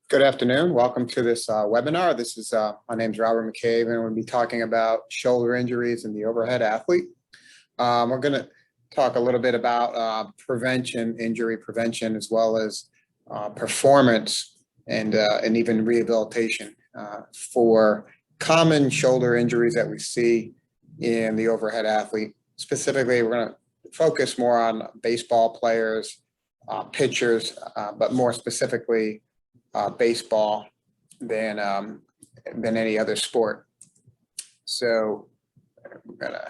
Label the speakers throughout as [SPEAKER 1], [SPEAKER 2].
[SPEAKER 1] Good afternoon. Welcome to this webinar. My name is Robert McCabe, and we'll be talking about shoulder injuries in the overhead athlete. We're going to talk a little bit about injury prevention, as well as performance and even rehabilitation for common shoulder injuries that we see in the overhead athlete. Specifically, we're going to focus more on baseball players, pitchers, but more specifically, baseball than any other sport. So we're gonna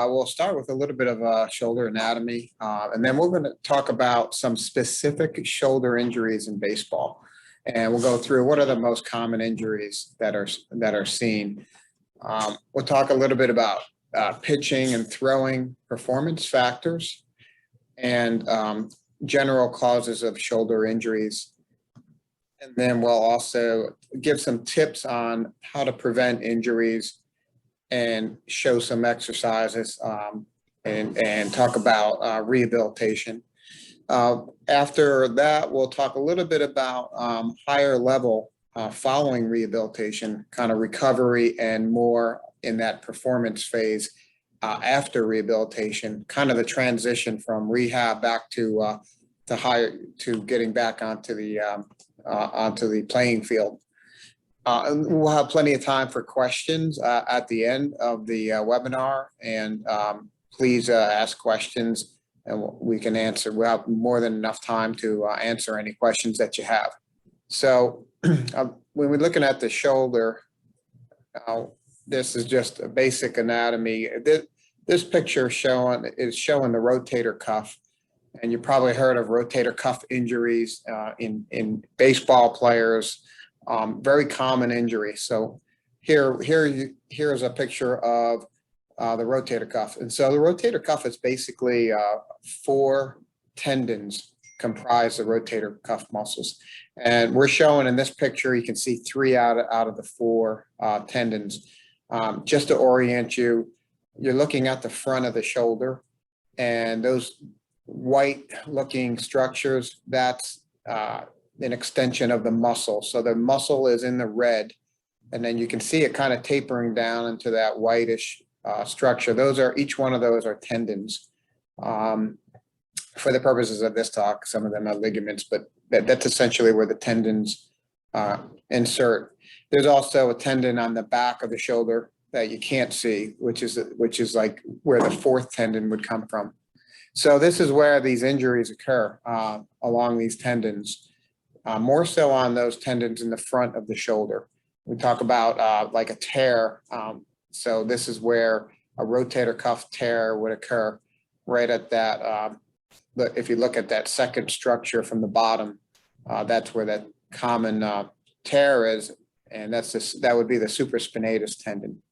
[SPEAKER 1] we'll start with a little bit of shoulder anatomy, and then we're going to talk about some specific shoulder injuries in baseball, and we'll go through what are the most common injuries that are seen. We'll talk a little bit about pitching and throwing performance factors, and general causes of shoulder injuries. And then we'll also give some tips on how to prevent injuries and show some exercises and talk about rehabilitation. After that, we'll talk a little bit about higher level following rehabilitation, kind of recovery and more in that performance phase. After rehabilitation, kind of the transition from rehab back to getting back onto the playing field. And we'll have plenty of time for questions at the end of the webinar, and please ask questions, and we can answer. We'll have more than enough time to answer any questions that you have. So when we're looking at the shoulder, this is just a basic anatomy. This picture is showing the rotator cuff, and you probably heard of rotator cuff injuries in baseball players. Very common injury. So here's a picture of the rotator cuff, and so the rotator cuff is basically 4 tendons comprise the rotator cuff muscles, and we're showing in this picture. You can see 3 out of the 4 tendons. Just to orient you. You're looking at the front of the shoulder, and those white looking structures, that's an extension of the muscle. So the muscle is in the red, and then you can see it kind of tapering down into that whitish structure. Each one of those are tendons. For the purposes of this talk, some of them are ligaments, but that's essentially where the tendons insert. There's also a tendon on the back of the shoulder that you can't see, which is like where the 4th tendon would come from. So this is where these injuries occur along these tendons, more so on those tendons in the front of the shoulder. We talk about like a tear. So this is where a rotator cuff tear would occur right at that. If you look at that second structure from the bottom, that's where that common tear is, and that would be the supraspinatus tendon.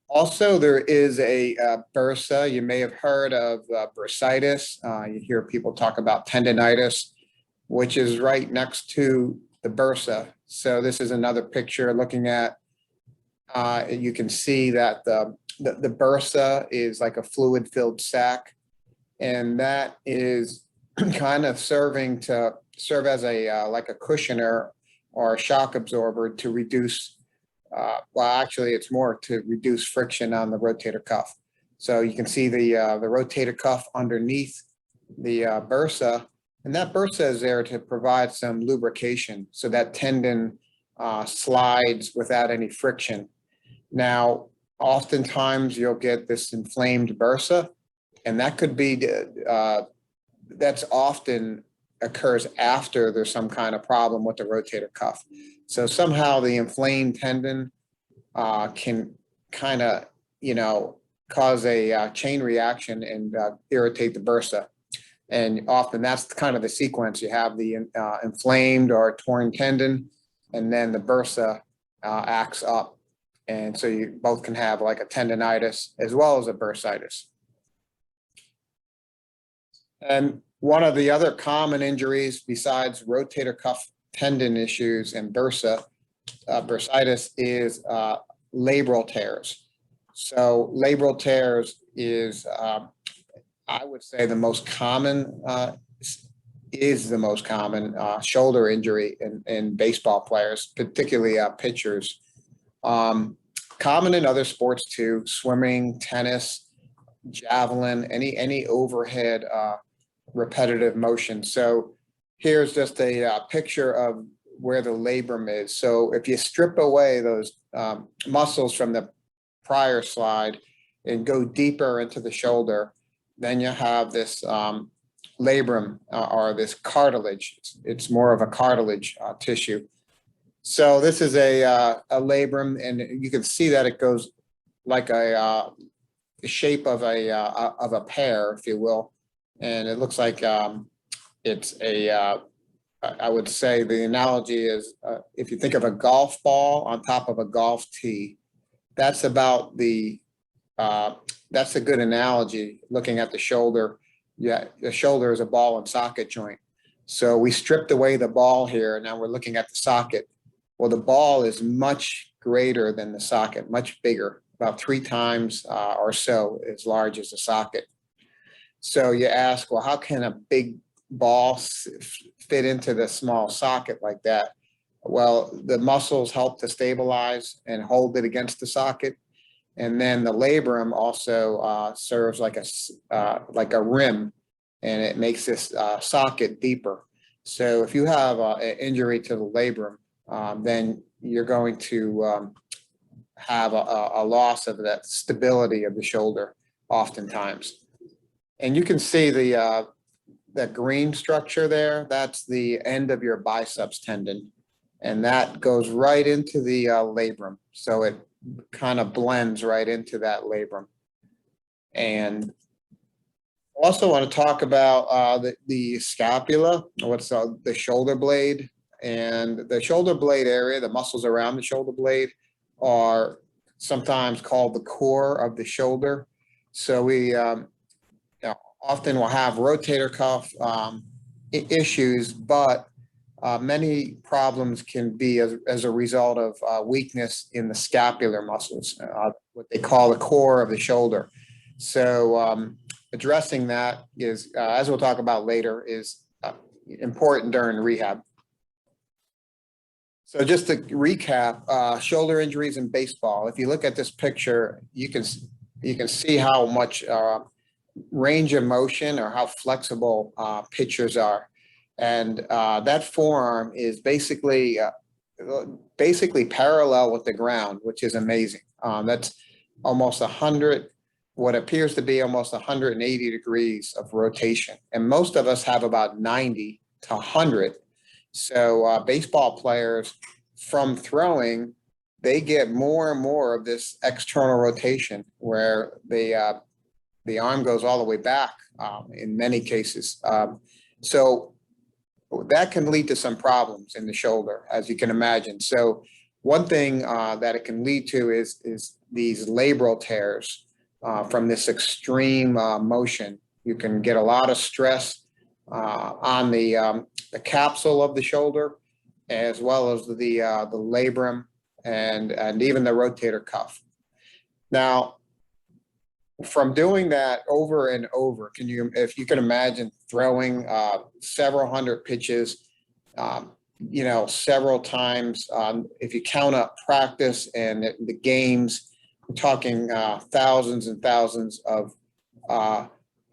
[SPEAKER 1] Also, there is a bursa. You may have heard of bursitis. You hear people talk about tendonitis, which is right next to the bursa. So this is another picture looking at, you can see that the bursa is like a fluid-filled sac, and that is kind of serve as like a cushioner or a shock absorber to reduce well, actually, it's more to reduce friction on the rotator cuff. So you can see the rotator cuff underneath the bursa, and that bursa is there to provide some lubrication so that tendon slides without any friction. Now, oftentimes you'll get this inflamed bursa, and that could be that's often occurs after there's some kind of problem with the rotator cuff. So somehow the inflamed tendon can kind of, cause a chain reaction and irritate the bursa. And often that's kind of the sequence. You have the inflamed or torn tendon, and then the bursa acts up. And so you both can have like a tendonitis as well as a bursitis. And one of the other common injuries besides rotator cuff tendon issues and bursitis is labral tears. So labral tears is I would say the most common is the most common shoulder injury in baseball players, particularly pitchers. Um, Common in other sports too: swimming, tennis, javelin, any overhead repetitive motion. So here's just a picture of where the labrum is. So if you strip away those muscles from the prior slide and go deeper into the shoulder, then you have this labrum or this cartilage. It's more of a cartilage tissue. So this is a labrum, and you can see that it goes like the shape of a pear, if you will, and it looks like it's I would say the analogy is if you think of a golf ball on top of a golf tee, that's about that's a good analogy. Looking at the shoulder, yeah, the shoulder is a ball and socket joint. So we stripped away the ball here. Now we're looking at the socket. Well, the ball is much greater than the socket, much bigger, about 3 times or so as large as the socket. So you ask, well, how can a big ball fit into the small socket like that? Well, the muscles help to stabilize and hold it against the socket. And then the labrum also serves like a rim, and it makes this socket deeper. So if you have an injury to the labrum, then you're going to have a loss of that stability of the shoulder oftentimes. And you can see that green structure there, that's the end of your biceps tendon. And that goes right into the labrum. So it kind of blends right into that labrum. And also want to talk about the scapula, what's the shoulder blade. And the shoulder blade area, the muscles around the shoulder blade, are sometimes called the core of the shoulder. So we often will have rotator cuff issues, but many problems can be as a result of weakness in the scapular muscles, what they call the core of the shoulder. So addressing that is, as we'll talk about later, is important during rehab. So just to recap, shoulder injuries in baseball. If you look at this picture, you can see how much range of motion or how flexible pitchers are, and that forearm is basically parallel with the ground, which is amazing. That's almost 100, what appears to be almost 180 degrees of rotation, and most of us have about 90 to 100. So baseball players, from throwing, they get more and more of this external rotation where the arm goes all the way back in many cases. So that can lead to some problems in the shoulder, as you can imagine. So one thing that it can lead to is these labral tears from this extreme motion. You can get a lot of stress on the capsule of the shoulder, as well as the labrum and even the rotator cuff. Now, from doing that over and over, if you can imagine throwing several hundred pitches, several times, if you count up practice and the games, we're talking thousands and thousands of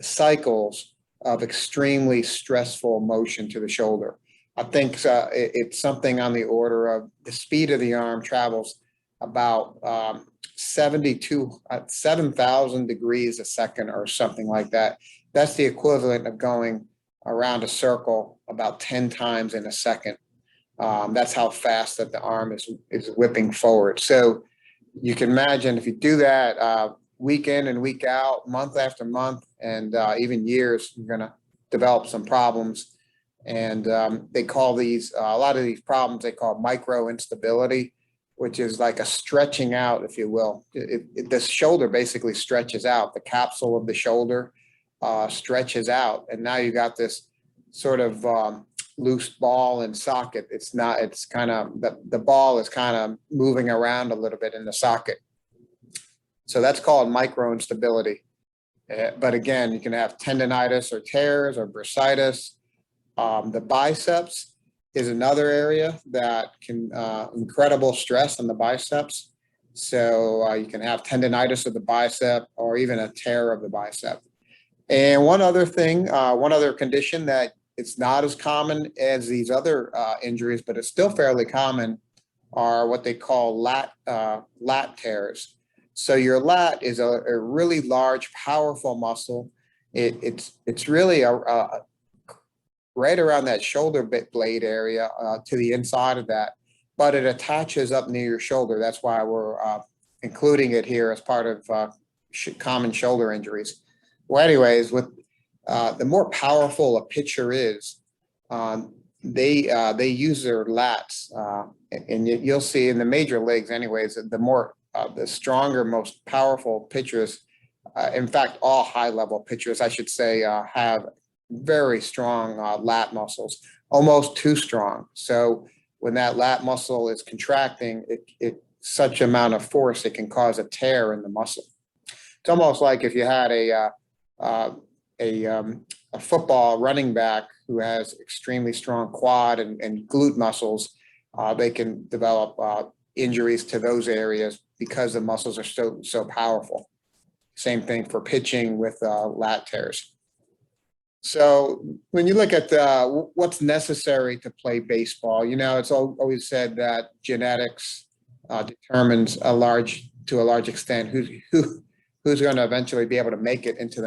[SPEAKER 1] cycles of extremely stressful motion to the shoulder. I think it's something on the order of the speed of the arm travels about 7,000 degrees a second or something like that. That's the equivalent of going around a circle about 10 times in a second. That's how fast that the arm is whipping forward. So you can imagine if you do that week in and week out, month after month, and even years, you're going to develop some problems. And they call these, a lot of these problems, they call micro instability, which is like a stretching out, if you will. The shoulder basically stretches out. The capsule of the shoulder stretches out. And now you got this sort of loose ball and socket. It's not, it's kind of, the ball is kind of moving around a little bit in the socket. So that's called micro instability. But again, you can have tendonitis or tears or bursitis. The biceps is another area that can incredible stress on the biceps. So you can have tendonitis of the bicep or even a tear of the bicep. And one other thing, one other condition that it's not as common as these other injuries, but it's still fairly common, are what they call lat tears. So your lat is a really large, powerful muscle. It's really right around that shoulder blade area to the inside of that, but it attaches up near your shoulder. That's why we're including it here as part of common shoulder injuries. Well, anyways, with the more powerful a pitcher is, they use their lats, and you'll see in the major leagues, anyways, the stronger, most powerful pitchers. In fact, all high-level pitchers, I should say, have very strong lat muscles, almost too strong. So when that lat muscle is contracting, it such amount of force, it can cause a tear in the muscle. It's almost like if you had a football running back who has extremely strong quad and glute muscles, they can develop injuries to those areas because the muscles are so powerful. Same thing for pitching with lat tears. So when you look at what's necessary to play baseball, it's always said that genetics determines to a large extent who's going to eventually be able to make it into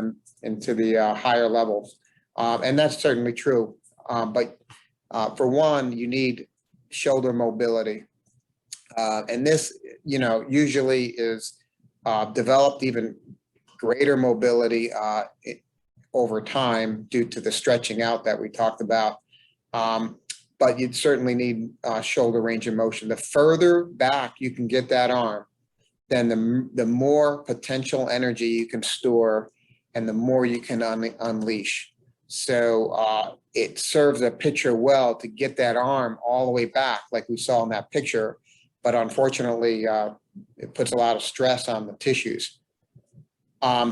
[SPEAKER 1] the higher levels, and that's certainly true. But for one, you need shoulder mobility, and this usually is developed even greater mobility over time due to the stretching out that we talked about. But you'd certainly need shoulder range of motion. The further back you can get that arm, then the more potential energy you can store and the more you can unleash. So it serves a pitcher well to get that arm all the way back, like we saw in that picture. But unfortunately, it puts a lot of stress on the tissues.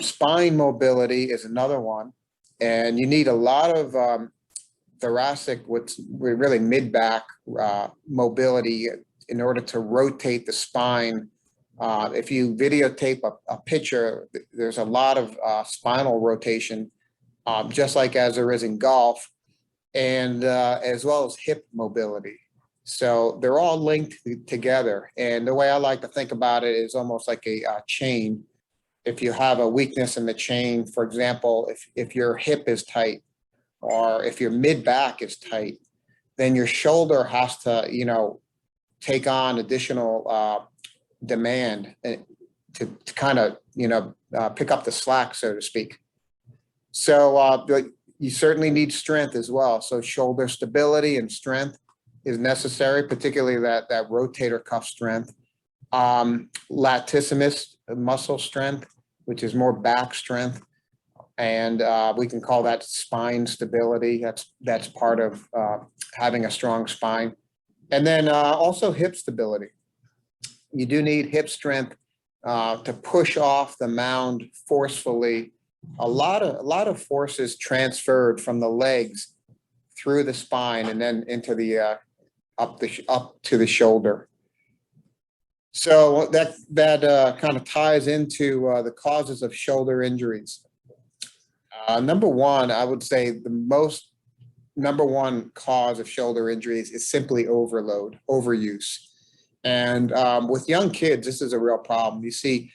[SPEAKER 1] Spine mobility is another one. And you need a lot of thoracic, what's really mid-back mobility in order to rotate the spine. If you videotape a pitcher, there's a lot of spinal rotation, just like as there is in golf, and as well as hip mobility. So they're all linked together. And the way I like to think about it is almost like a chain. If you have a weakness in the chain, for example, if your hip is tight or if your mid-back is tight, then your shoulder has to, take on additional demand to kind of, pick up the slack, so to speak. So you certainly need strength as well. So shoulder stability and strength is necessary, particularly that rotator cuff strength. Latissimus muscle strength, which is more back strength, and we can call that spine stability. That's part of having a strong spine. And then also hip stability. You do need hip strength to push off the mound forcefully. A lot of forces transferred from the legs through the spine and then into the up to the shoulder. So that kind of ties into the causes of shoulder injuries. Number one, I would say number one cause of shoulder injuries is simply overuse. And with young kids, this is a real problem. You see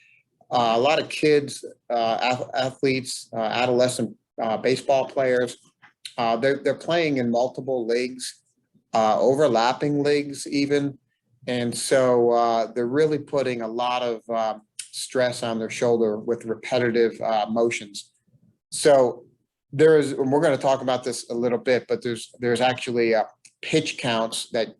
[SPEAKER 1] a lot of kids, athletes, adolescent baseball players, they're playing in multiple leagues, overlapping leagues even. And so they're really putting a lot of stress on their shoulder with repetitive motions. So we're going to talk about this a little bit, but there's actually pitch counts that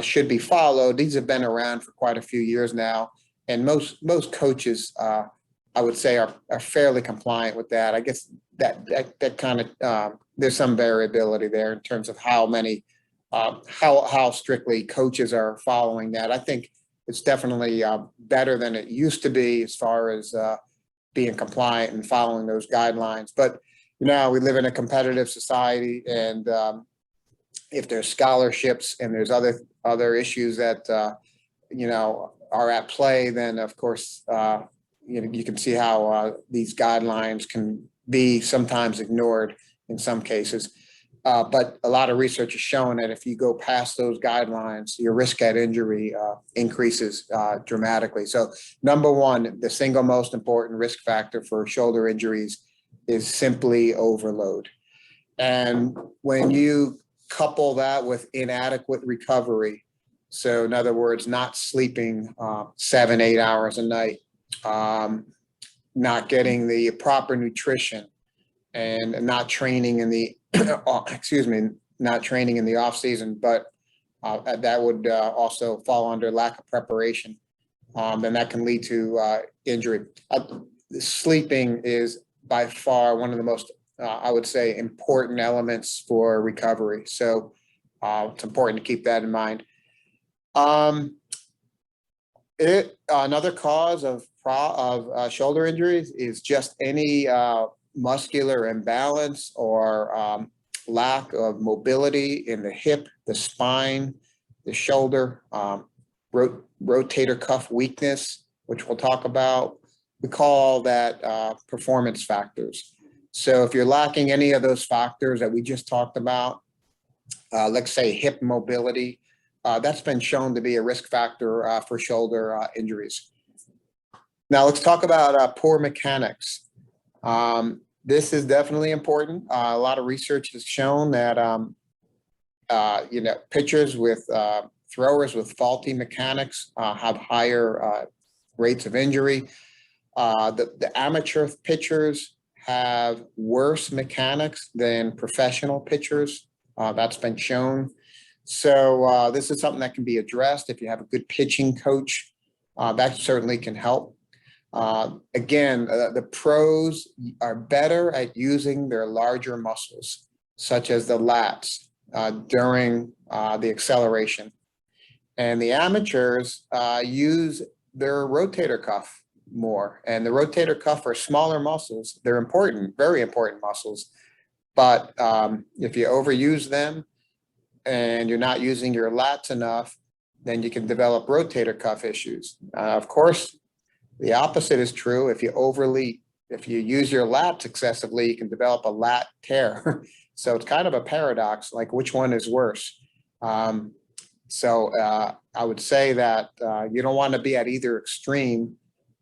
[SPEAKER 1] should be followed. These have been around for quite a few years now, and most coaches, I would say, are fairly compliant with that. I guess that kind of there's some variability there in terms of how many. How strictly coaches are following that. I think it's definitely better than it used to be as far as being compliant and following those guidelines. But we live in a competitive society, and if there's scholarships and there's other issues that are at play, then of course you can see how these guidelines can be sometimes ignored in some cases. But a lot of research has shown that if you go past those guidelines, your risk at injury increases dramatically. So number one, the single most important risk factor for shoulder injuries is simply overload. And when you couple that with inadequate recovery, so in other words, not sleeping 7-8 hours a night, not getting the proper nutrition, and not training in the not training in the off season, but that would also fall under lack of preparation. Then that can lead to injury. Sleeping is by far one of the most, I would say, important elements for recovery. So it's important to keep that in mind. Another cause of shoulder injuries is just any muscular imbalance or lack of mobility in the hip, the spine, the shoulder, rotator cuff weakness, which we'll talk about. We call all that performance factors. So if you're lacking any of those factors that we just talked about, let's say hip mobility, that's been shown to be a risk factor for shoulder injuries. Now let's talk about poor mechanics. This is definitely important. A lot of research has shown that pitchers with throwers with faulty mechanics have higher rates of injury. The amateur pitchers have worse mechanics than professional pitchers. That's been shown. So this is something that can be addressed if you have a good pitching coach. That certainly can help. Again, the pros are better at using their larger muscles, such as the lats, during the acceleration. And the amateurs use their rotator cuff more. And the rotator cuff are smaller muscles. They're important, very important muscles. But if you overuse them and you're not using your lats enough, then you can develop rotator cuff issues. Of course, the opposite is true. If you use your lats excessively, you can develop a lat tear. So it's kind of a paradox, like which one is worse? So I would say that you don't want to be at either extreme,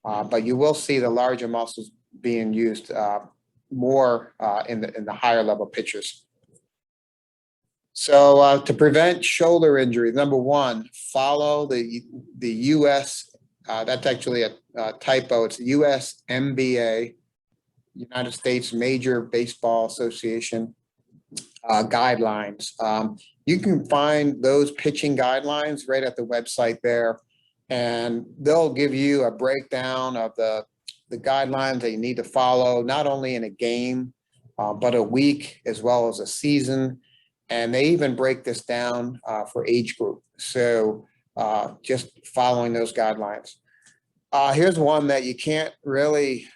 [SPEAKER 1] but you will see the larger muscles being used more in the higher level pitchers. So to prevent shoulder injury, number one, follow the U.S. That's actually a typo. It's USMBA, United States Major Baseball Association guidelines. You can find those pitching guidelines right at the website there, and they'll give you a breakdown of the guidelines that you need to follow, not only in a game, but a week as well as a season. And they even break this down for age group. So just following those guidelines. Here's one that you can't really,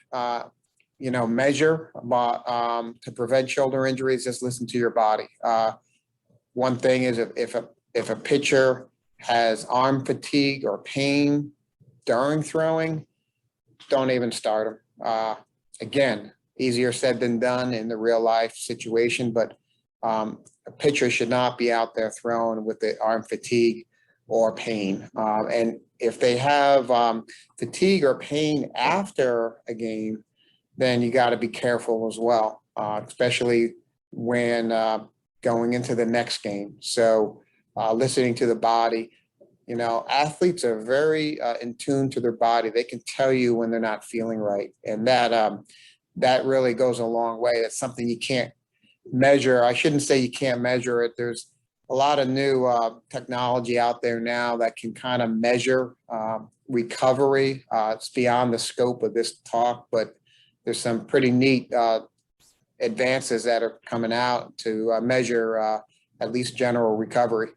[SPEAKER 1] measure about, to prevent shoulder injuries. Just listen to your body. One thing is if a pitcher has arm fatigue or pain during throwing, don't even start them. Again, easier said than done in the real life situation, but a pitcher should not be out there throwing with the arm fatigue or pain. And if they have fatigue or pain after a game, then you got to be careful as well, especially when going into the next game. So listening to the body, athletes are very in tune to their body. They can tell you when they're not feeling right. And that really goes a long way. It's something you can't measure. I shouldn't say you can't measure it. There's a lot of new technology out there now that can kind of measure recovery. It's beyond the scope of this talk, but there's some pretty neat advances that are coming out to measure at least general recovery.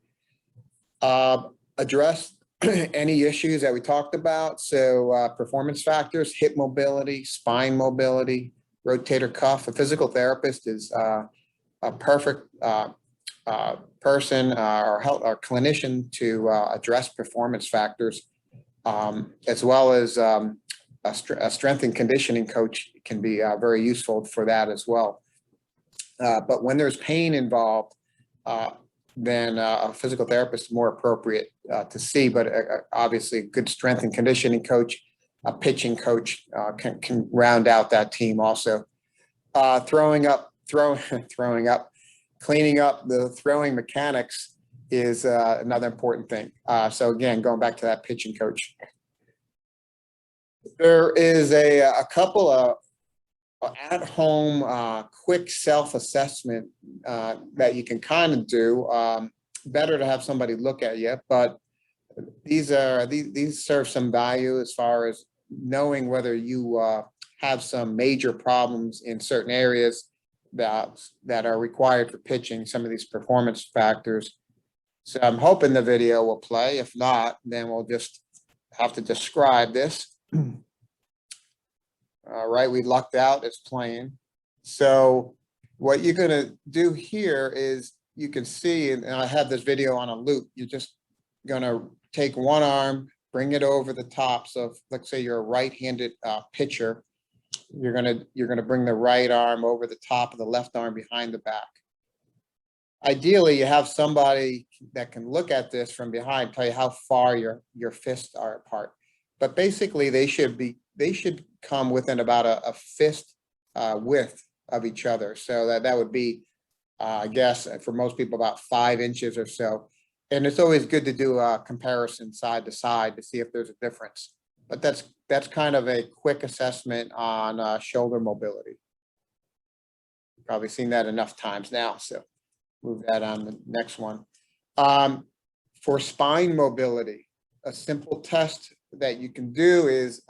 [SPEAKER 1] Address any issues that we talked about. So performance factors, hip mobility, spine mobility, rotator cuff. A physical therapist is a perfect person or clinician to address performance factors, as well as a strength and conditioning coach can be very useful for that as well. But when there's pain involved, then a physical therapist is more appropriate to see. But obviously, a good strength and conditioning coach, a pitching coach can round out that team also. Cleaning up the throwing mechanics is another important thing. So again, going back to that pitching coach, there is a couple of at-home quick self-assessment that you can kind of do. Better to have somebody look at you, but these serve some value as far as knowing whether you have some major problems in certain areas that are required for pitching, some of these performance factors. So I'm hoping the video will play. If not, then we'll just have to describe this. All right, we lucked out, it's playing. So what you're gonna do here is you can see, and I have this video on a loop, you're just gonna take one arm, bring it over the top. So let's say you're a right-handed pitcher, you're gonna bring the right arm over the top of the left arm behind the back. Ideally, you have somebody that can look at this from behind, tell you how far your fists are apart. But basically, they should come within about a fist width of each other. So that would be, I guess, for most people, about 5 inches or so. And it's always good to do a comparison side to side to see if there's a difference. But that's kind of a quick assessment on shoulder mobility. You've probably seen that enough times now, so move that on the next one. For spine mobility, a simple test that you can do is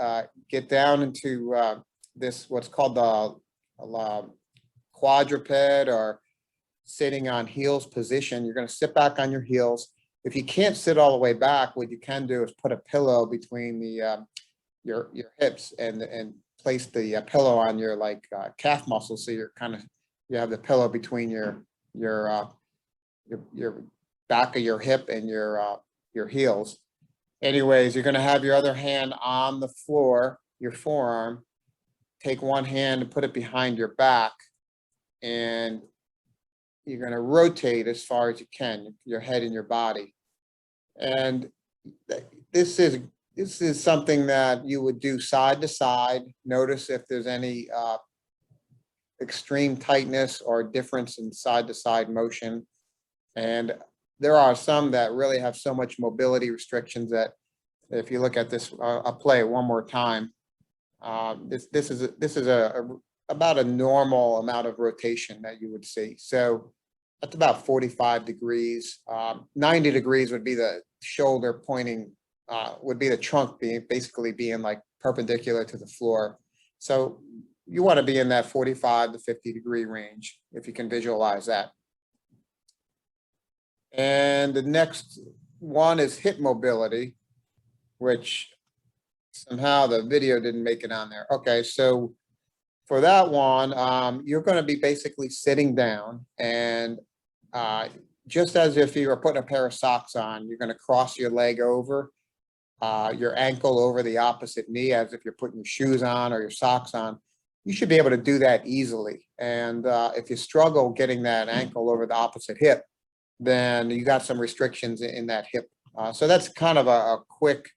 [SPEAKER 1] get down into this, what's called the quadruped or sitting on heels position. You're going to sit back on your heels. If you can't sit all the way back, what you can do is put a pillow between the your hips and place the pillow on your calf muscle. So you're you have the pillow between your back of your hip and your heels. Anyways, you're going to have your other hand on the floor, your forearm. Take one hand and put it behind your back, and you're going to rotate as far as you can, your head and your body. And this is something that you would do side to side. Notice if there's any extreme tightness or difference in side to side motion. And there are some that really have so much mobility restrictions that if you look at this, I'll play it one more time. This is about a normal amount of rotation that you would see. So that's about 45 degrees. 90 degrees would be the shoulder pointing, would be the trunk basically being like perpendicular to the floor. So you want to be in that 45 to 50 degree range if you can visualize that. And the next one is hip mobility, which somehow the video didn't make it on there. Okay, so for that one, you're going to be basically sitting down, and just as if you were putting a pair of socks on, you're going to cross your leg over, your ankle over the opposite knee as if you're putting your shoes on or your socks on. You should be able to do that easily. And if you struggle getting that ankle over the opposite hip, then you got some restrictions in that hip. So that's kind of a quick,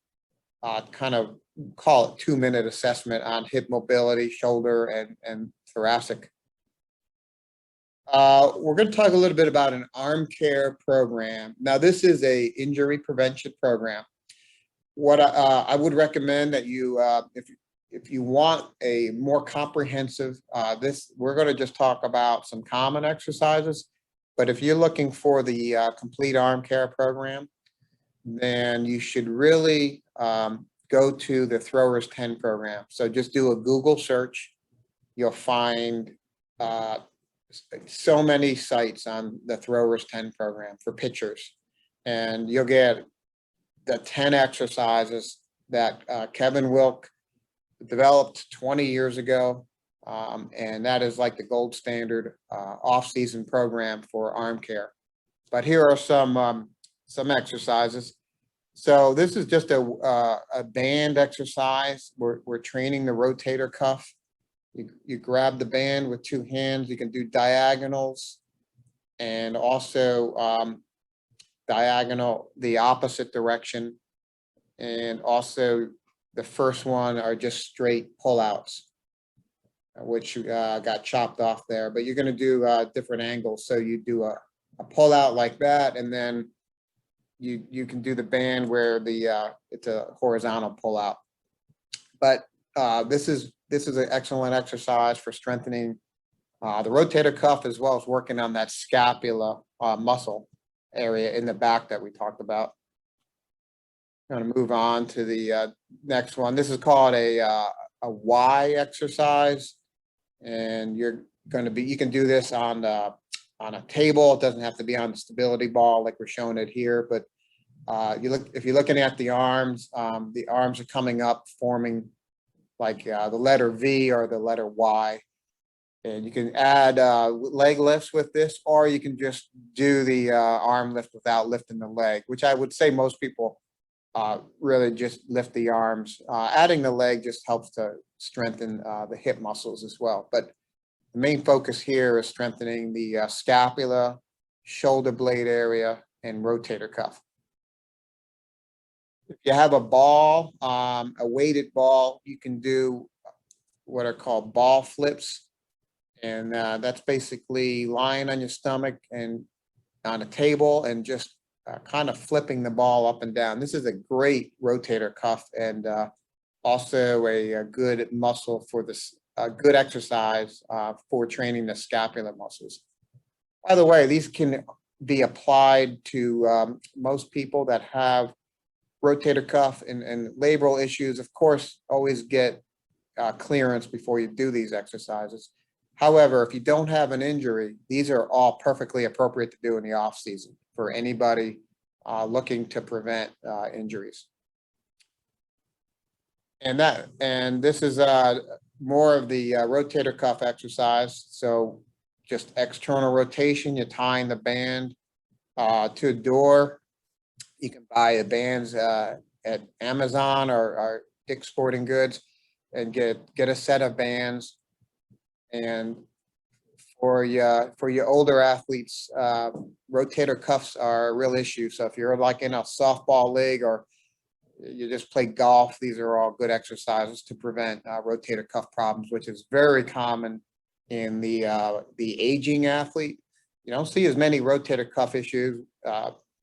[SPEAKER 1] kind of call it 2-minute assessment on hip mobility, shoulder and thoracic. We're going to talk a little bit about an arm care program. Now, this is a injury prevention program. What I would recommend that you, if you want a more comprehensive, we're going to just talk about some common exercises. But if you're looking for the complete arm care program, then you should really go to the Throwers 10 program. So just do a Google search. You'll find so many sites on the Throwers 10 program for pitchers. And you'll get the 10 exercises that Kevin Wilk developed 20 years ago. And that is like the gold standard off-season program for arm care. But here are some exercises. So this is just a band exercise. We're training the rotator cuff. You grab the band with two hands. You can do diagonals and also diagonal the opposite direction. And also the first one are just straight pullouts, which got chopped off there. But you're going to do different angles. So you do a pullout like that, and then you can do the band where it's a horizontal pullout. But this is an excellent exercise for strengthening the rotator cuff, as well as working on that scapula muscle area in the back that we talked about. I'm going to move on to the next one. This is called a Y exercise, and you can do this on a table. It doesn't have to be on the stability ball like we're showing it here, but if you're looking at the arms are coming up, forming like the letter V or the letter Y. And you can add leg lifts with this, or you can just do the arm lift without lifting the leg, which I would say most people really just lift the arms. Adding the leg just helps to strengthen the hip muscles as well. But the main focus here is strengthening the scapula, shoulder blade area, and rotator cuff. If you have a ball, a weighted ball, you can do what are called ball flips. And that's basically lying on your stomach and on a table and just kind of flipping the ball up and down. This is a great rotator cuff and also a good muscle for this, good exercise for training the scapular muscles. By the way, these can be applied to most people that have rotator cuff and labral issues. Of course, always get clearance before you do these exercises. However, if you don't have an injury, these are all perfectly appropriate to do in the off season for anybody looking to prevent injuries. And this is more of the rotator cuff exercise. So just external rotation, you're tying the band to a door. You can buy the bands at Amazon or Dick's Sporting Goods and get a set of bands. And for your older athletes, rotator cuffs are a real issue. So if you're like in a softball league or you just play golf, these are all good exercises to prevent rotator cuff problems, which is very common in the aging athlete. You don't see as many rotator cuff issues.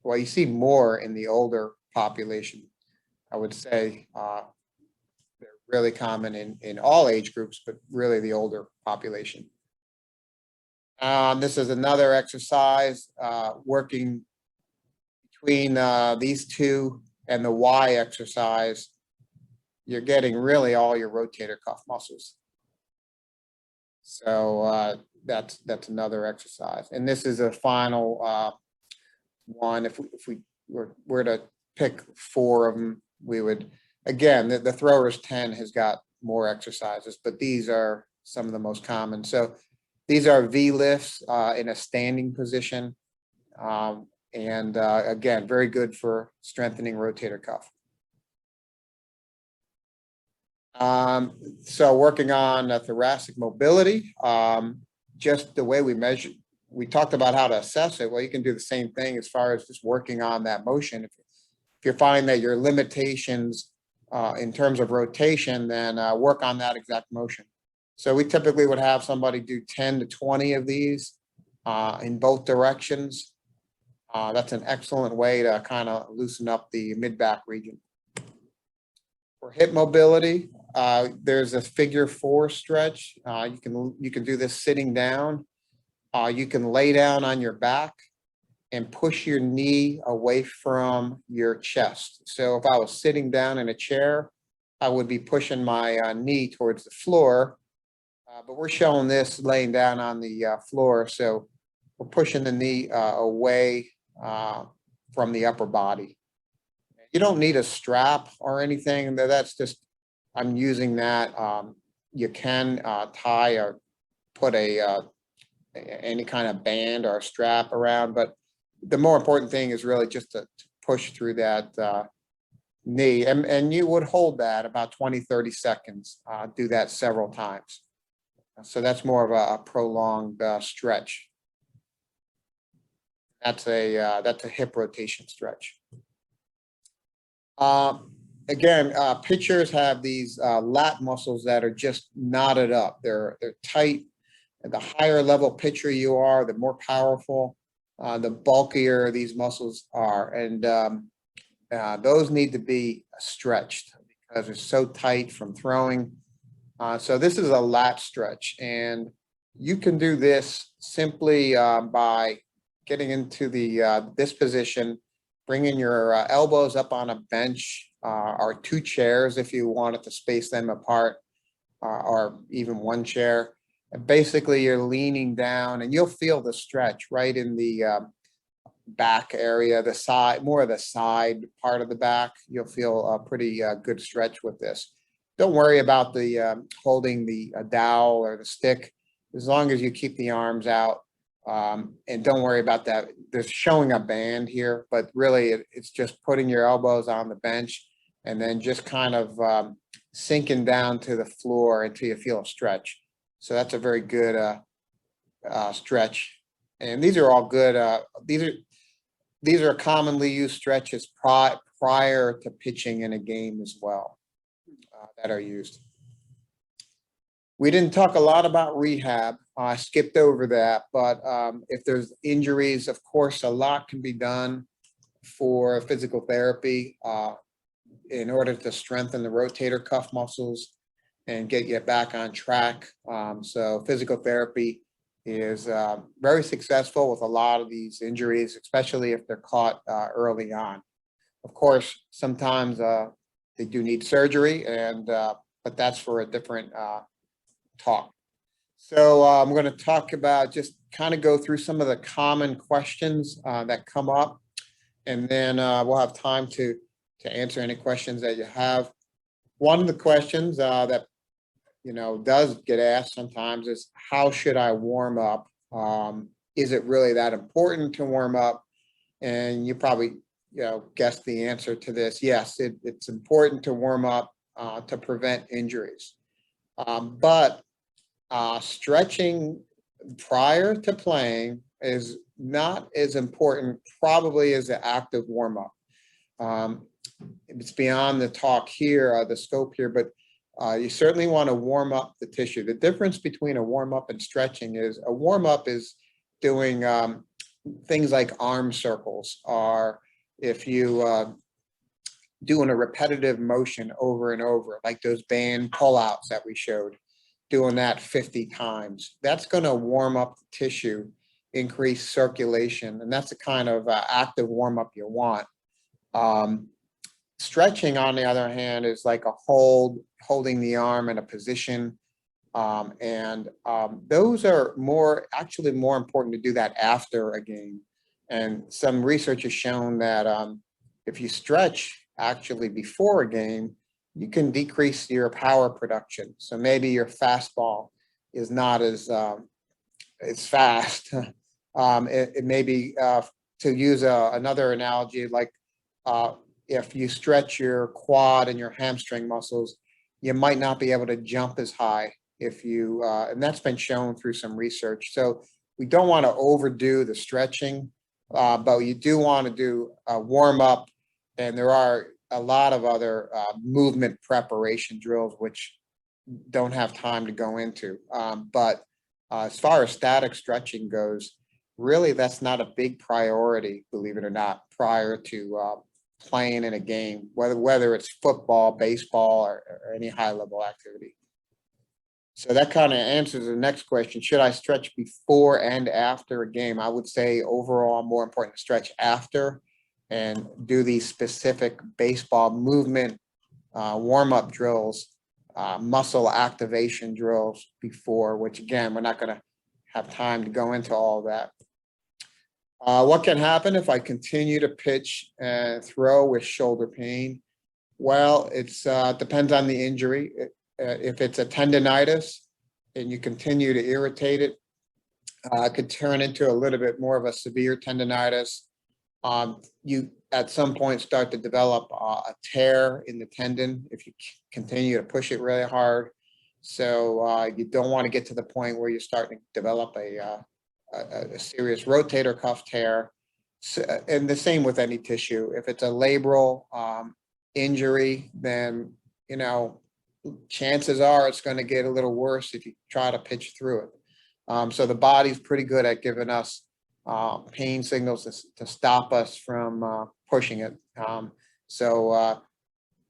[SPEAKER 1] Well, you see more in the older population. I would say they're really common in all age groups, but really the older population. This is another exercise working between these two and the Y exercise. You're getting really all your rotator cuff muscles. So that's another exercise. And this is a final one. If we were to pick 4 of them, we would, again, the throwers 10 has got more exercises, but these are some of the most common. So these are V lifts in a standing position. And again, very good for strengthening rotator cuff. So working on thoracic mobility, just the way we measure, we talked about how to assess it. Well, you can do the same thing as far as just working on that motion. If you're finding that your limitations in terms of rotation, then work on that exact motion. So we typically would have somebody do 10 to 20 of these in both directions. That's an excellent way to kind of loosen up the mid-back region. For hip mobility, there's a figure 4 stretch. You can do this sitting down. You can lay down on your back and push your knee away from your chest. So if I was sitting down in a chair, I would be pushing my knee towards the floor. But we're showing this laying down on the floor. So we're pushing the knee away from the upper body. You don't need a strap or anything. That's just, I'm using that. You can tie or put any kind of band or strap around, but the more important thing is really just to push through that knee, and you would hold that about 20-30 seconds, do that several times. So that's more of a prolonged stretch. That's a hip rotation stretch. Again, pitchers have these lat muscles that are just knotted up. They're tight. The higher level pitcher you are, the more powerful, the bulkier these muscles are, and those need to be stretched because they're so tight from throwing. So this is a lat stretch, and you can do this simply by getting into this position, bringing your elbows up on a bench or two chairs if you wanted to space them apart, or even one chair. And basically, you're leaning down, and you'll feel the stretch right in the back area, the side, more of the side part of the back. You'll feel a pretty good stretch with this. Don't worry about the holding the dowel or the stick, as long as you keep the arms out. And don't worry about that. There's showing a band here, but really it's just putting your elbows on the bench and then just kind of sinking down to the floor until you feel a stretch. So that's a very good stretch. And these are all good. These are commonly used stretches prior to pitching in a game as well, that are used. We didn't talk a lot about rehab. I skipped over that, but if there's injuries, of course, a lot can be done for physical therapy in order to strengthen the rotator cuff muscles and get you back on track. So physical therapy is very successful with a lot of these injuries, especially if they're caught early on. Of course, sometimes they do need surgery, and but that's for a different talk. So I'm going to talk about, just kind of go through some of the common questions that come up, and then we'll have time to answer any questions that you have. One of the questions that does get asked sometimes is, how should I warm up? Is it really that important to warm up? And you probably guessed the answer to this. Yes, it's important to warm up to prevent injuries. But stretching prior to playing is not as important probably as the active warm-up. It's beyond the talk here, the scope here, but you certainly want to warm up the tissue. The difference between a warm-up and stretching is, a warm-up is doing things like arm circles, or if you doing a repetitive motion over and over, like those band pullouts that we showed, doing that 50 times. That's going to warm up the tissue, increase circulation, and that's the kind of active warm-up you want. Stretching, on the other hand, is like a holding the arm in a position, and those are actually more important to do that after a game. And some research has shown that if you stretch actually before a game, you can decrease your power production. So maybe your fastball is not as fast. It may be, to use another analogy, like if you stretch your quad and your hamstring muscles, you might not be able to jump as high if you, and that's been shown through some research. So we don't want to overdo the stretching, but you do want to do a warm up, and there are a lot of other movement preparation drills which don't have time to go into. But as far as static stretching goes, really that's not a big priority, believe it or not, prior to playing in a game, whether it's football, baseball, or any high level activity. So that kind of answers the next question. Should I stretch before and after a game? I would say overall more important to stretch after and do these specific baseball movement warm-up drills, muscle activation drills before, which again, we're not going to have time to go into all of that. What can happen if I continue to pitch and throw with shoulder pain? Well, it's depends on the injury. If it's a tendonitis and you continue to irritate it, it could turn into a little bit more of a severe tendonitis. You at some point start to develop a tear in the tendon if you continue to push it really hard. So you don't want to get to the point where you're starting to develop a serious rotator cuff tear. So, and the same with any tissue. If it's a labral injury, then chances are it's going to get a little worse if you try to pitch through it. So the body's pretty good at giving us pain signals to stop us from pushing it. So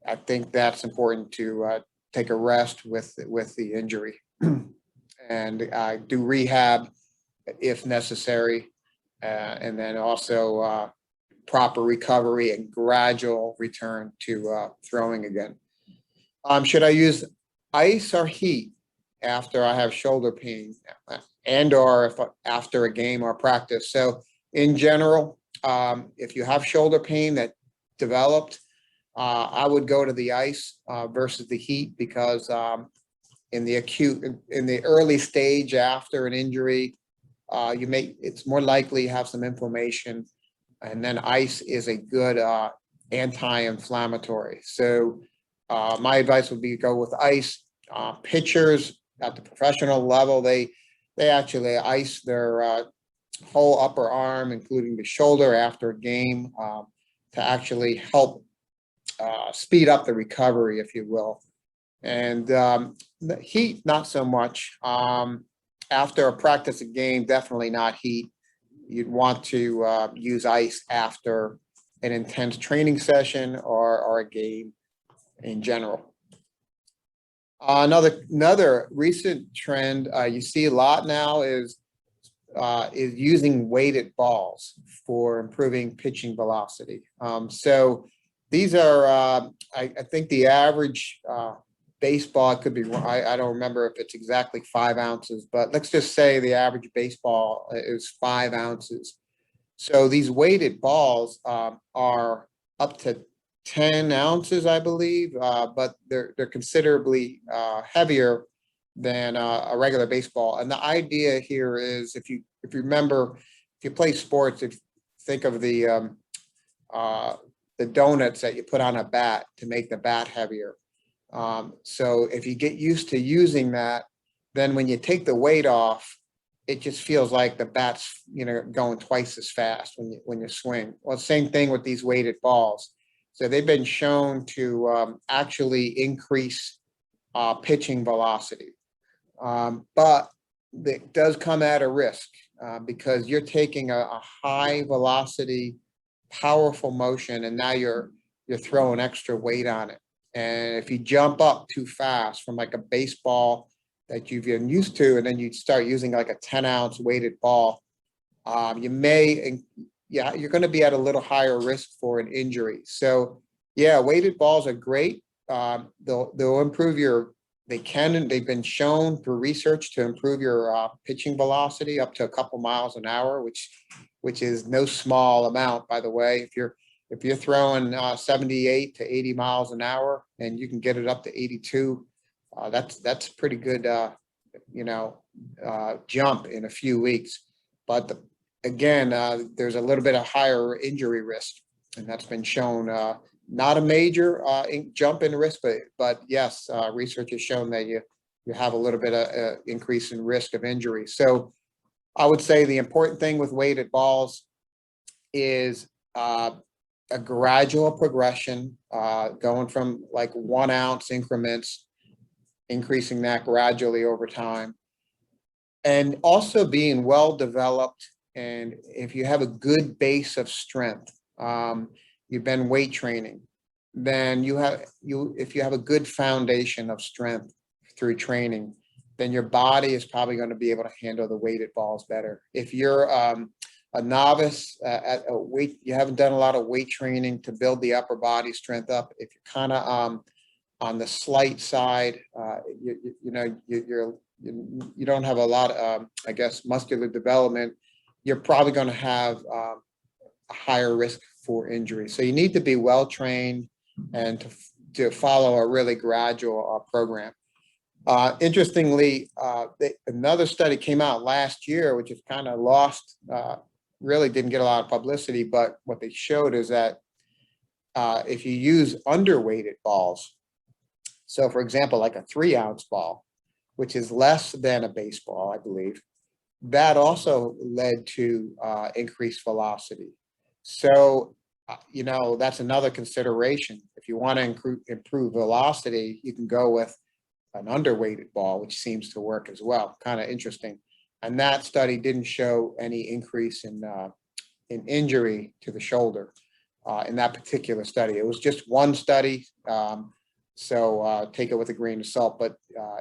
[SPEAKER 1] I think that's important to take a rest with the injury and do rehab if necessary, and then also proper recovery and gradual return to throwing again. Should I use ice or heat after I have shoulder pain and or if after a game or practice? So in general, if you have shoulder pain that developed, I would go to the ice versus the heat because in the early stage after an injury, it's more likely you have some inflammation, and then ice is a good anti-inflammatory. So my advice would be go with ice. Pitchers at the professional level, they actually ice their whole upper arm, including the shoulder, after a game to actually help speed up the recovery, if you will. And the heat, not so much. After a practice, a game, definitely not heat. You'd want to use ice after an intense training session or a game in general. Another recent trend you see a lot now is using weighted balls for improving pitching velocity. So these are, I think the average baseball, could be, I don't remember if it's exactly 5 ounces, but let's just say the average baseball is 5 ounces. So these weighted balls are up to 10 ounces, I believe, but they're considerably heavier than a regular baseball. And the idea here is, if you remember, if you play sports, think of the donuts that you put on a bat to make the bat heavier. So if you get used to using that, then when you take the weight off, it just feels like the bat's going twice as fast when you swing. Well, same thing with these weighted balls. So they've been shown to actually increase pitching velocity, but it does come at a risk because you're taking a high velocity, powerful motion, and now you're throwing extra weight on it. And if you jump up too fast from like a baseball that you've been used to, and then you start using like a 10-ounce weighted ball, you're going to be at a little higher risk for an injury. So yeah, weighted balls are great. They'll improve they've been shown through research to improve your pitching velocity up to a couple miles an hour, which is no small amount, by the way. If you're throwing 78 to 80 miles an hour and you can get it up to 82, that's pretty good, jump in a few weeks. But again, there's a little bit of higher injury risk, and that's been shown. Not a major jump in risk, but yes, research has shown that you have a little bit of increase in risk of injury. So I would say the important thing with weighted balls is a gradual progression, going from like 1 ounce increments, increasing that gradually over time, and also being well developed. And if you have a good base of strength, you've been weight training, then if you have a good foundation of strength through training, then your body is probably going to be able to handle the weighted balls better. If you're a novice at a weight, you haven't done a lot of weight training to build the upper body strength up, if you're kind of on the slight side, you don't have a lot of, I guess, muscular development, you're probably going to have a higher risk for injury. So you need to be well trained and to follow a really gradual program. Interestingly, another study came out last year, which is kind of lost, really didn't get a lot of publicity, but what they showed is that if you use underweighted balls, so for example, like a 3-ounce ball, which is less than a baseball, I believe, that also led to increased velocity. So, that's another consideration. If you want to improve velocity, you can go with an underweighted ball, which seems to work as well. Kind of interesting. And that study didn't show any increase in injury to the shoulder in that particular study. It was just one study, so take it with a grain of salt. But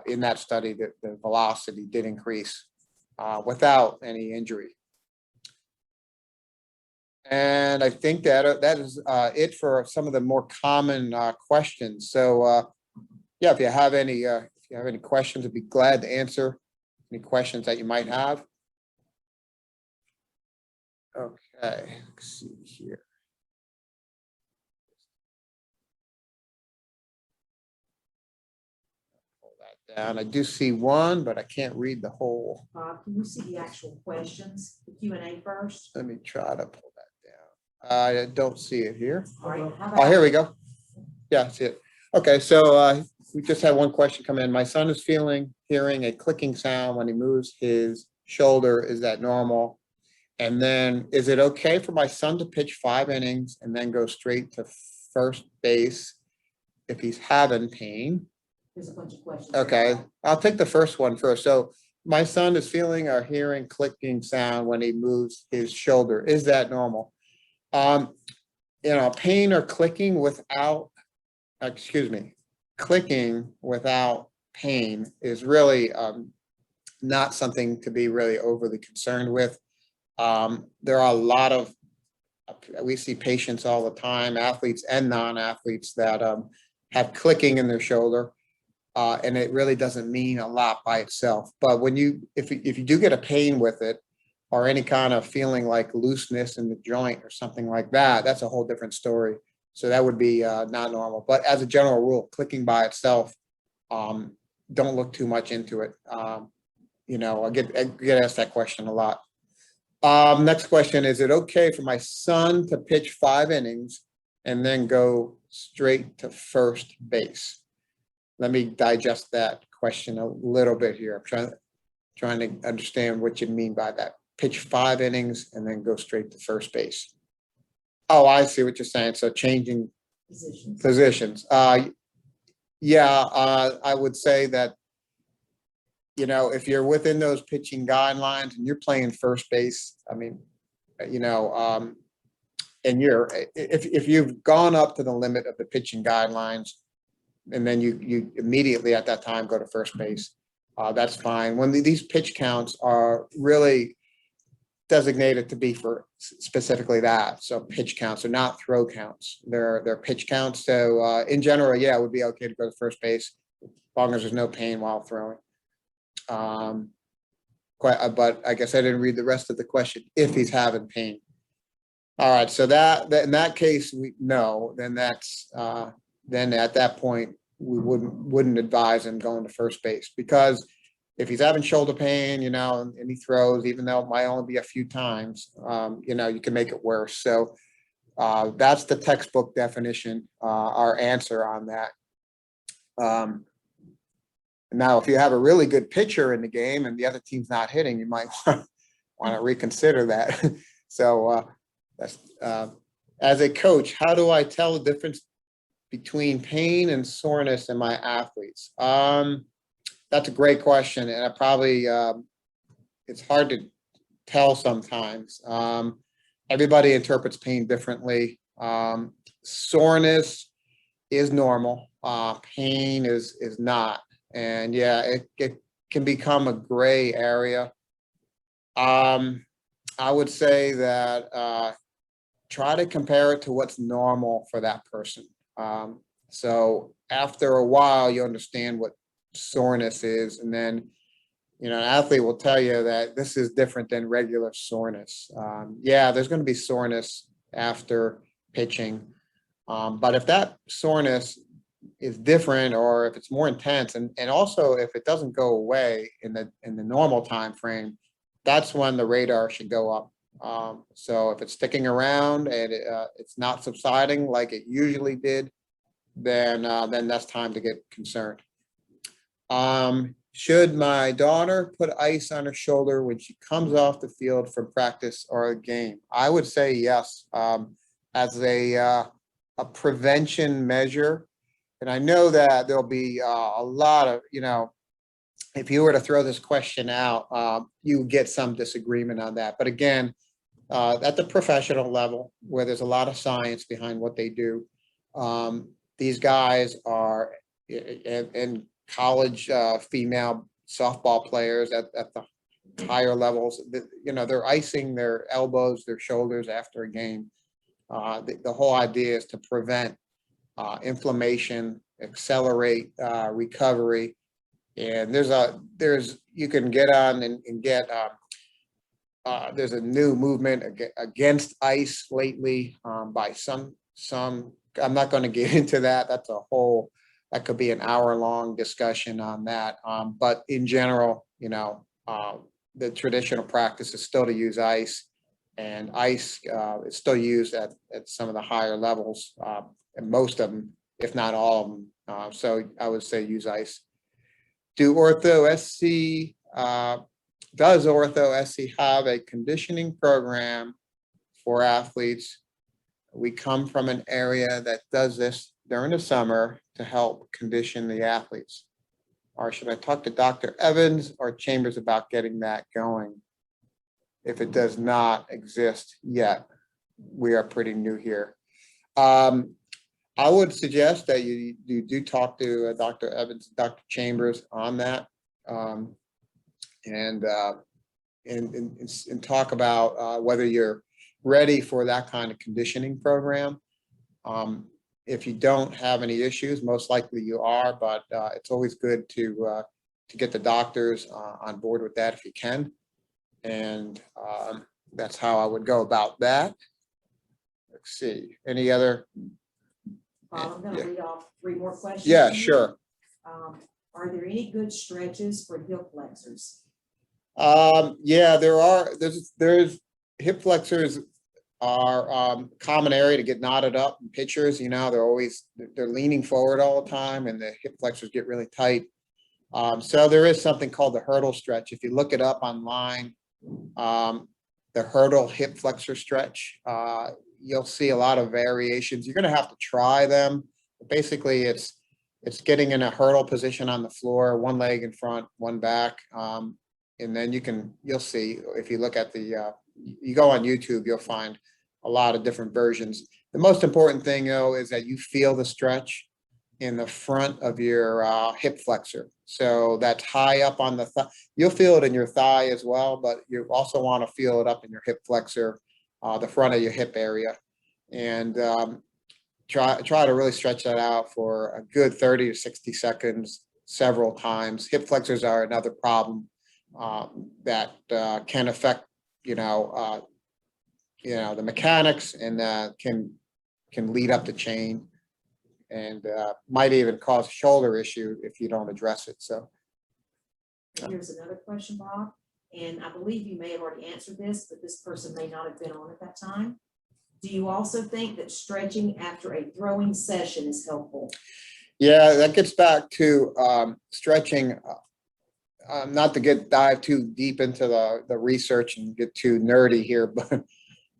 [SPEAKER 1] in that study, the velocity did increase without any injury. And I think that is it for some of the more common questions. So yeah, if you have any questions, I'd be glad to answer any questions that you might have. Okay, let's see here. Pull that down. I do see one, but I can't read the whole.
[SPEAKER 2] Can you see the actual questions, the Q&A first?
[SPEAKER 1] Let me try to pull that down. I don't see it here.
[SPEAKER 2] All right.
[SPEAKER 1] Oh, here we go. Yeah, I see it. Okay, so we just had one question come in. My son is hearing a clicking sound when he moves his shoulder. Is that normal? And then, is it okay for my son to pitch 5 innings and then go straight to first base if he's having pain?
[SPEAKER 2] There's a bunch of questions.
[SPEAKER 1] Okay, I'll take the first one first. So my son is feeling or hearing clicking sound when he moves his shoulder. Is that normal? Pain or clicking without, clicking without pain is really not something to be really overly concerned with. There are a lot of, we see patients all the time, athletes and non-athletes that have clicking in their shoulder, and it really doesn't mean a lot by itself. But when if you do get a pain with it, or any kind of feeling like looseness in the joint or something like that, that's a whole different story. So that would be not normal. But as a general rule, clicking by itself, don't look too much into it. I get asked that question a lot. Next question, is it okay for my son to pitch 5 innings and then go straight to first base? Let me digest that question a little bit here. I'm trying to understand what you mean by that. Pitch 5 innings and then go straight to first base. Oh, I see what you're saying. So changing positions. I would say that, if you're within those pitching guidelines and you're playing first base, I mean, and if you've gone up to the limit of the pitching guidelines, and then you immediately at that time go to first base, that's fine. When these pitch counts are really designated to be for specifically that, so pitch counts are not throw counts. They're pitch counts. So in general, yeah, it would be okay to go to first base as long as there's no pain while throwing. But I guess I didn't read the rest of the question. If he's having pain. All right, so that in that case, then at that point we wouldn't advise him going to first base, because if he's having shoulder pain, and he throws, even though it might only be a few times, you can make it worse. So that's the textbook definition, our answer on that. Now, if you have a really good pitcher in the game and the other team's not hitting, you might want to reconsider that. So that's as a coach, how do I tell the difference between pain and soreness in my athletes? That's a great question, and I probably it's hard to tell sometimes. Everybody interprets pain differently. Soreness is normal. Pain is not. And yeah, it can become a gray area. I would say that try to compare it to what's normal for that person. So after a while, you understand what soreness is, and then An athlete will tell you that this is different than regular soreness. Yeah, there's going to be soreness after pitching. But if that soreness is different or if it's more intense, and also if it doesn't go away in the normal time frame, that's when the radar should go up. So if it's sticking around and it's not subsiding like it usually did, then that's time to get concerned. Should my daughter put ice on her shoulder when she comes off the field from practice or a game? I would say yes, as a prevention measure. And I know that there'll be a lot of, if you were to throw this question out, you get some disagreement on that. But again, at the professional level, where there's a lot of science behind what they do, these guys are, and college female softball players at the higher levels, they're icing their elbows, their shoulders after a game. The whole idea is to prevent inflammation, accelerate recovery. And you can get on and get, there's a new movement against ice lately by some, I'm not going to get into that. That could be an hour-long discussion on that. But in general, the traditional practice is still to use ice, and ice is still used at some of the higher levels, and most of them, if not all of them. So I would say use ice. Does Ortho SC have a conditioning program for athletes? We come from an area that does this during the summer to help condition the athletes. Or should I talk to Dr. Evans or Chambers about getting that going? If it does not exist yet, we are pretty new here. I would suggest that you do talk to Dr. Evans, Dr. Chambers on that, and talk about whether you're ready for that kind of conditioning program. If you don't have any issues, most likely you are, but it's always good to get the doctors on board with that if you can. And that's how I would go about that. Let's see, any other?
[SPEAKER 2] I'm going to read off 3 more questions.
[SPEAKER 1] Yeah, sure.
[SPEAKER 2] Are there any good stretches for hip flexors?
[SPEAKER 1] Yeah, there's hip flexors are common area to get knotted up in pitchers. They're leaning forward all the time and the hip flexors get really tight. So there is something called the hurdle stretch. If you look it up online, the hurdle hip flexor stretch, you'll see a lot of variations. You're going to have to try them. But basically, it's getting in a hurdle position on the floor, one leg in front, one back, and then you'll see if you look at you go on YouTube, you'll find a lot of different versions. The most important thing, though, is that you feel the stretch in the front of your hip flexor. So that's high up on the thigh. You'll feel it in your thigh as well, but you also want to feel it up in your hip flexor, the front of your hip area. And try to really stretch that out for a good 30 to 60 seconds several times. Hip flexors are another problem that can affect, the mechanics and can lead up the chain, and might even cause a shoulder issue if you don't address it. So
[SPEAKER 2] here's another question, Bob, and I believe you may have already answered this, but this person may not have been on at that time. Do you also think that stretching after a throwing session is helpful?
[SPEAKER 1] Yeah, that gets back to stretching. Not to dive too deep into the research and get too nerdy here, but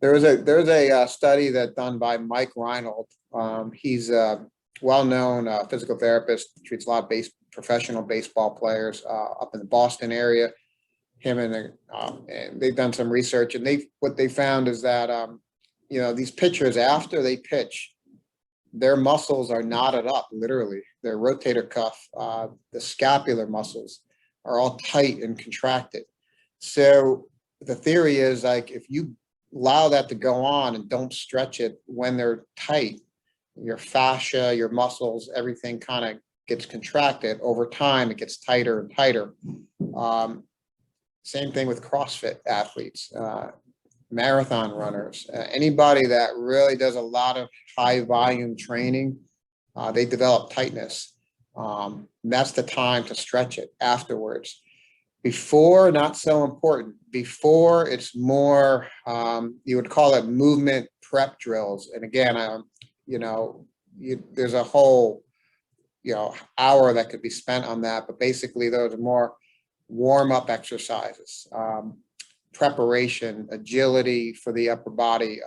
[SPEAKER 1] there's a study that done by Mike Reinold. He's a well-known physical therapist, treats a lot of professional baseball players up in the Boston area. Him and they've done some research, and what they found is that these pitchers, after they pitch, their muscles are knotted up, literally. Their rotator cuff, the scapular muscles are all tight and contracted. So the theory is, like, if you allow that to go on and don't stretch it when they're tight, your fascia, your muscles, everything kind of gets contracted. Over time, it gets tighter and tighter. Same thing with CrossFit athletes, marathon runners, anybody that really does a lot of high volume training, they develop tightness. That's the time to stretch it afterwards. Before, not so important. Before, it's more, you would call it movement prep drills. And again, there's a whole, hour that could be spent on that. But basically, those are more warm-up exercises, preparation, agility for the upper body,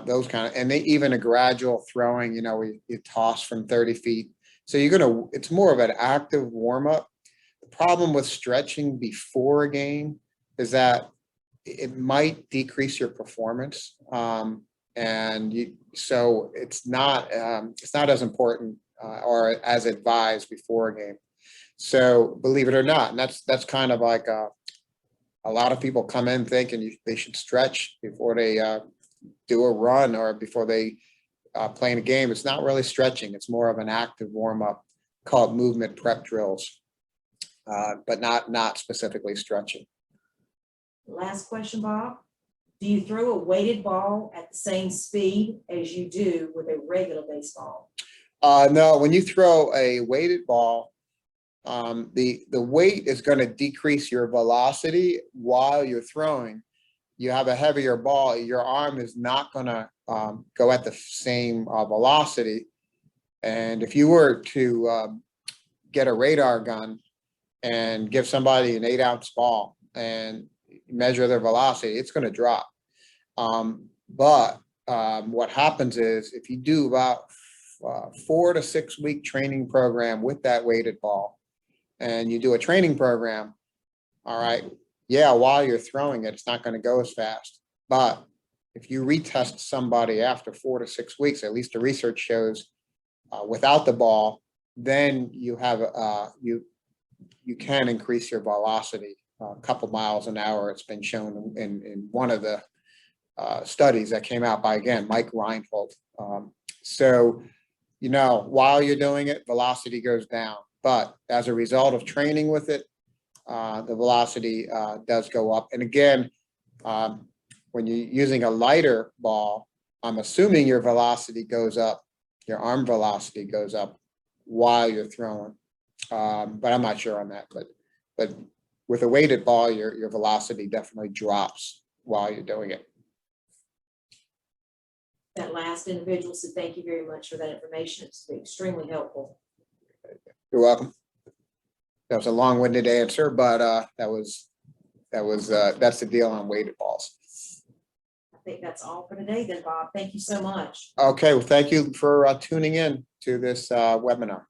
[SPEAKER 1] those kind of, and they even a gradual throwing, you toss from 30 feet. So it's more of an active warm-up. The problem with stretching before a game is that it might decrease your performance. So it's not as important or as advised before a game. So believe it or not, and that's kind of like a lot of people come in thinking they should stretch before they do a run or before they play in a game. It's not really stretching. It's more of an active warm up called movement prep drills, but not specifically stretching.
[SPEAKER 2] Last question, Bob. Do you throw a weighted ball at the same speed as you do with a regular baseball?
[SPEAKER 1] No, when you throw a weighted ball, the weight is going to decrease your velocity while you're throwing. You have a heavier ball, your arm is not going to go at the same velocity. And if you were to get a radar gun and give somebody an 8-ounce ball and measure their velocity, it's going to drop. But what happens is if you do about 4 to 6 week training program with that weighted ball, and you do a training program, all right, yeah, while you're throwing it, it's not going to go as fast. But if you retest somebody after 4 to 6 weeks, at least the research shows, without the ball, then you have you can increase your velocity a couple miles an hour. It's been shown in one of the studies that came out by, again, Mike Reinhold. So, while you're doing it, velocity goes down. But as a result of training with it, the velocity does go up. And again, when you're using a lighter ball, I'm assuming your velocity goes up, your arm velocity goes up while you're throwing. But I'm not sure on that. But with a weighted ball, your velocity definitely drops while you're doing it.
[SPEAKER 2] That last individual said, thank you very much for that information. It's extremely helpful.
[SPEAKER 1] You're welcome. That was a long-winded answer, but that's the deal on weighted balls.
[SPEAKER 2] I think that's all for today then, Bob. Thank you so much.
[SPEAKER 1] Okay, well, thank you for tuning in to this webinar.